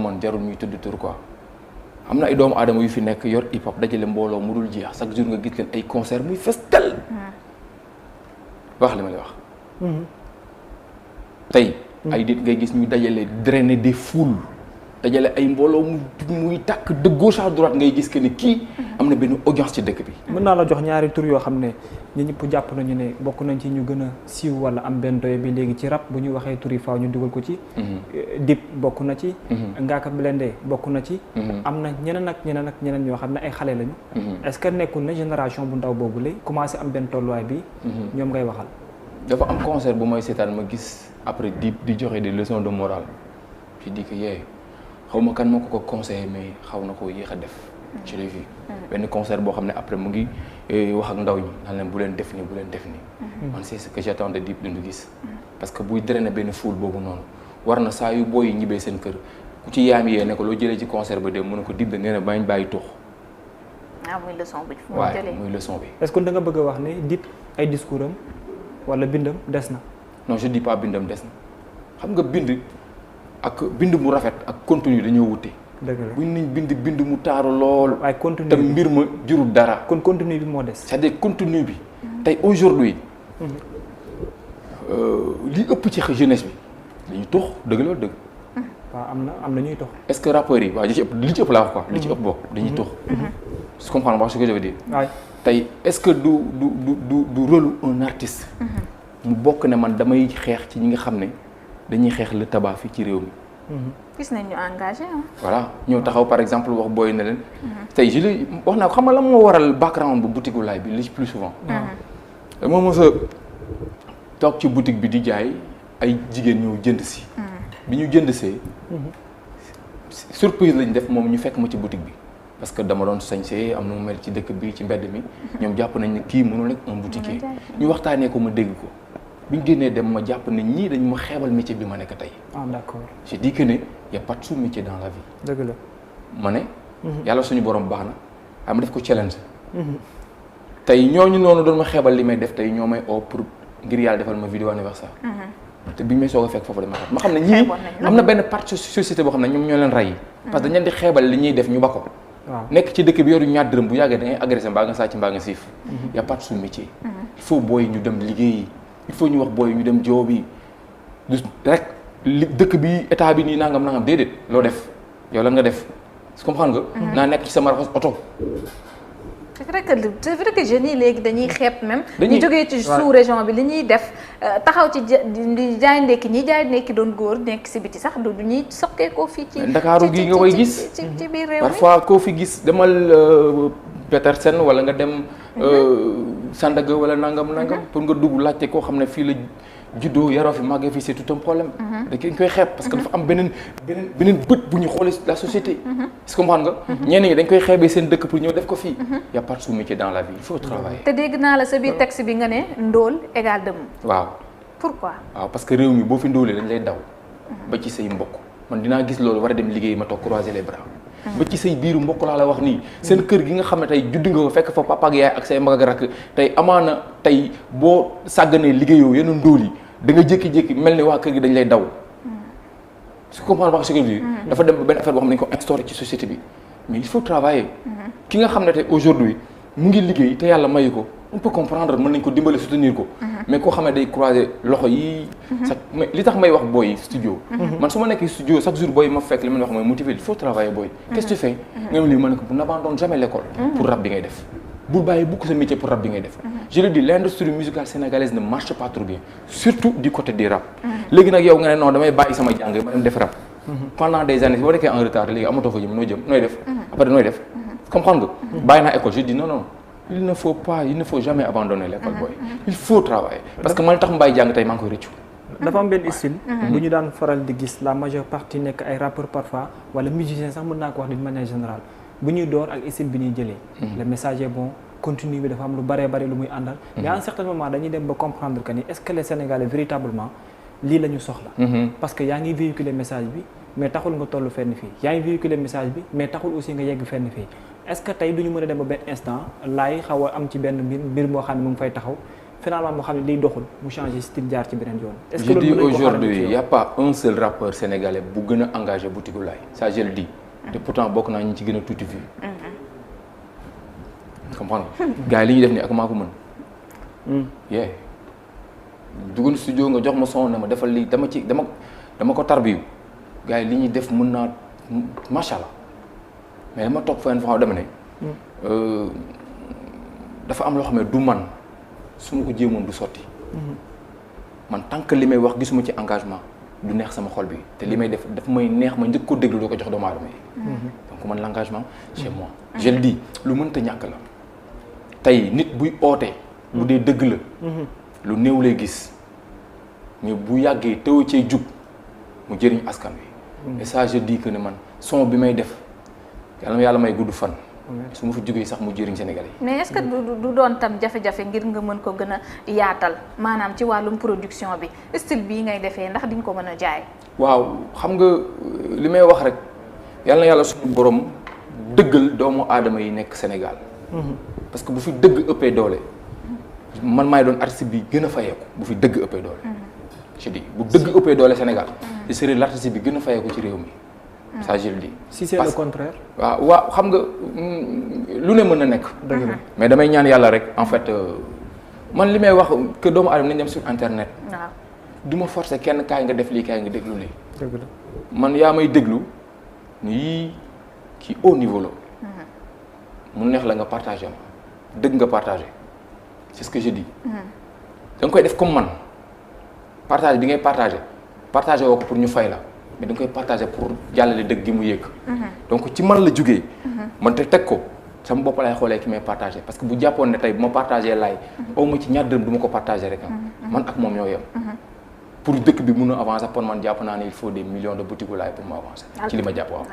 man jarul ñuy tudd tur quoi am na ay doomu aadama yu fi nekk yor hip hop dajale mbooloo mu dul jeex chaque jour nga gis leen ay concert muy festel wax li ma lay wax tey ay nit ngay gis ñu dajale drainer des foules dajale ay mbooloo muy tàkk de gauche à droite ngay gis que ni kii am na benn audience ci dëkk bi. mën naa la jox ñaari tur yoo xam ne ñi ñëpp jàpp nañu ne bokk nañ ci ñu gën a siiw wala am benn doye bi léegi ci rap bu ñu waxee tur yi faaw ñu dugal ko ci. Dip bokk na ci. Ngaaka Blindé bokk na ci. am na ñeneen ñoo xam ne ay xale lañu. est-ce que nekkul na génération bu ndaw boobu la commencé am benn tolluwaay bi. ñoom ngay waxal. dafa am concert bu may seetaan ma gis après Dip di joxe des leçons de morale je dis que xaw ma kan moo ko conseillé mais xaw na ko yéex a def. je l'ai vu benn concert boo xam ne après mu ngi wax ak ndaw ñi naan leen bu leen def nii bu leen def nii. man c'est ce que j'attends de Dip dundu gis. parce que buy drainer benn foule boobu noonu war na saa yu booy yi ñibbee seen kër ku ci yaam yee ne ko loo jëlee ci concert ba dem mu ne ko Dip da nee na bañ bàyyi tux. muy leçon bi. waaw muy leçon bi. est-ce que da nga bëgg a wax ne Dip ay discours am wala bindam des na. non je dis pas bindam des na xam nga bind mu rafet ak contenu dañoo wute. dëgg la buñ nañ bind mu taaru lool. waaye contenu te mbir ma jurul dara. kon contenu bi moo des. c'est-à-dire contenu bi. tey aujourd'hui li ëpp ci jeunesse bi dañuy tux dëgg la dëgg. waaw am na ñuy tux. est-ce que rappeurs yi waaw li ci ëpp laa wax quoi. li ci ëpp bokk dañuy tux. je comprends pas ce que je veux dire. waay tey est-ce que du rôle un artiste. mu bokk ne man damay xeex ci ñi nga xam ne dañuy xeex le tabac fii ci réew mi. gis nañ ñu engagé voilà ñëw taxaw par exemple wax booy ne leen. tey wax naa ko xam nga lan moo waral background bu boutique Laye bi li plus souvent. dama mos a toog ci boutique bi di jaay ay jigéen ñëw jënd si. bi ñu jënd see. surprise lañ def moom ñu fekk ma ci boutique bi. parce que dama doon sañsee am na mu mel ci dëkk bi ci mbedd mi. ñoom jàpp nañ ne kii mënul nekk un boutiquier. ñu waxtaanee ko ma dégg ko. bi ñu génnee dem ma jàpp ne ñii dañ ma xeebal métier bi ma nekk tey. ah d'accord. je dis que ne y a pas de sous-métier dans la vie. dëgg la. ma ne. yàlla suñu borom baax na waaye ma def ko challenge. tey ñooñu noonu doon ma xeebal li may def tey ñoo may oo pour ngir yàlla defal ma vidéo anniversaire. te bi ñu may soog a fekk foofu dama xam ne ñii am na benn partie société boo xam ne ñoom ñoo leen rey. parce que dañ leen di xeebal li ñuy def ñu ba ko. waaw nekk ci dëkk bi yoru ñaar dërëm bu yàggee da ngay agressé mbaa nga sàcc mbaa nga siif. y a pas de sous-métier. il faut booy ñu dem liggéeyi. il faut ñu wax booy ñu dem joo bi du rek dëkk bi état bi nii nangam déedéet loo def yow lan nga def comprendre nga. naa nekk ci sama raxas oto. c'est vrai que jeunes yi léegi dañuy xeeb même. ñu jógee ci sous-région bi li ñuy def taxaw ci di jaay ndekki ñi jaay ndekki doon góor nekk si biti sax du ñuy sokkee koo fii ci. Ndakaaru gi nga koy gis ci biir réew mi parfois koo fi gis demal Petersen wala nga dem. Sandaga wala nangam pour nga dugg laajte koo xam ne fii la juddoo yaroo fi màggee fii c'est tout un problème. dañ koy xeeb parce que dafa am beneen bët bu ñu xoolee la société. est-ce que comprendre nga. ñenn ñi dañ koy xeebee seen dëkk pour ñëw def ko fii. y a pas de sous-métier dans la vie il faut travailler. te dégg naa la sa biir texte bi nga ne ndóol égal dëmm. waaw. pourquoi. waaw parce que réew mi boo fi ndóolee dañ lay daw. ba ci say mbokk man dinaa gis loolu war a dem liggéey ma toog croiser les bras. ba ci say biiru mbokk laa la wax nii. seen kër gi nga xam ne tey judd nga ko fekk fa papa ak yaay ak say mag ak rakk tey amaana tey boo sàgganee liggéeyoo yenn ndóol yi da nga jékki-jékki mel ni waa kër gi dañ lay daw. su comprendre pas ce que je veux dire. dafa dem ba benn affaire boo xam ne dañ ko instauré ci société bi mais il faut travailler. ki nga xam ne tey aujourd'hui mu ngi liggéey te yàlla mayu ko on peut comprendre mën nañ ko dimbale soutenir ko. mais koo xam ne day croiser loxo yi. li tax may wax booy studio. man su ma nekkee studio chaque jour booy ma fekk li ma wax mooy motiver il faut travailler booy. qu'est-ce que tu fais. nga lii ma ne ko n'abandonne jamais l'école. pour rap bi ngay def. bul bàyyi beaucoup sa métier pour rap bi ngay def. je le dis l'industrie musicale sénégalaise ne marche pas trop bien surtout du côté du rap. léegi nag yow nga ne non damay bàyyi sama jàng ma dem def rap. pendant des années boo nekkee en retard léegi amatoo fa jëm noo jëm nooy def. après nooy def comprendre nga. bàyyi naa école je dis non. il ne faut jamais abandonner l'école boy. il faut travailler parce que man tax mu bàyyi jàng tey maa ngi koy rëccu. dafa am benn style. bu ñu daan faral di gis la majeure partie nekk ay rappeurs parfois wala musiciens sax mën naa ko wax d'une manière générale bu ñuy door ak style bi ñuy jëlee. le message est bon continue bi dafa am lu bëree bëri lu muy àndal. mais à un certain moment dañuy dem ba comprendre que ni est-ce que les Sénégalais véritablement lii la ñu soxla. parce que yaa ngi véhiculer message bi mais taxul nga toll fenn fii yaa ngi véhiculer message bi mais taxul aussi nga yegg fenn fii. est-ce que tey du ñu mën a dem ba benn instant laay xaw a am ci benn mbir moo xam ne mu ngi fay taxaw finalement moo xam ne liy doxul mu changer style jaar ci beneen yoon. est-ce que je dis aujourd'hui il y a pas un seul rappeur sénégalais bu gën a engagé Boutique Laye ça je le dis. te pourtant bokk naa ñu ci gën a tuuti vue. comprendre gars yi li ñuy def nii ak maa ko mën. yee dugg studio nga jox ma son ne ma defal lii dama ko tarbiyu gars yi li ñuy def mën naa macha allah mais dama toog fenn foo dama ne. dafa am loo xam ne du man su ma ko jéemoon du sotti. man tant que li may wax gisuma ci engagement du neex sama xol bi te li may def dafa may neex ma njëkk ko déglu doo ko jox doomu aadama yi. donc man l'engagement chez moi. je le dis lu mënta ñàkk la tey nit buy ootee. bu dee dëgg la. lu néew lay gis mais bu yàggee teew cee jug mu jëriñ askan wi. et ça je dis que ne man son bi may def yàlla may gudd fan. su ma fa jógee sax mu jëriñ Sénégalais yi. mais est-ce que du doon tam jafe-jafe ngir nga mën ko gën a yaatal maanaam ci wàllum production bi style bii ngay defee ndax di nga ko mën a jaay. waaw xam nga li may wax rek yàlla suñu borom dëggal doomu aadama yi nekk Sénégal. parce que bu fi dëgg ëppee doole man maay doon artiste bi gën a fayeeku bu fi dëgg ëppee doole. je dis bu dëgg ëppee doole Sénégal. je serai l'artiste bi gën a fayeeku ci réew mi. ça je le dis. si c'est le contraire. waaw xam nga lu ne mën na nekk. mais damay ñaan yàlla rek en fait man li may wax que doomu aadama nañ dem sur internet. waaw du ma forcer kenn kaay nga def lii kaay nga déglu lii. dëgg la man yaa may déglu ni kii haut niveau la. mu neex la nga partagé ma dëgg nga partagé c'est ce que je dis. da nga koy def comme man partage bi ngay partagé woo ko pour ñu fay la. mais da nga koy partagé pour jàllale dëgg gi mu yëg. donc ci man la jógee. man te teg ko sama bopp laay xoolee ki may partagé parce que bu jàppoon ne tey bu ma partagé laay. aw ma ci ñaar dërëm du ma ko partagé rek man ak moom ñoo yem. pour dëkk bi mun a avancer pour man jàpp naa ne il faut des millions de boutiques laay pour mu avancer. ci li ma jàpp waaw.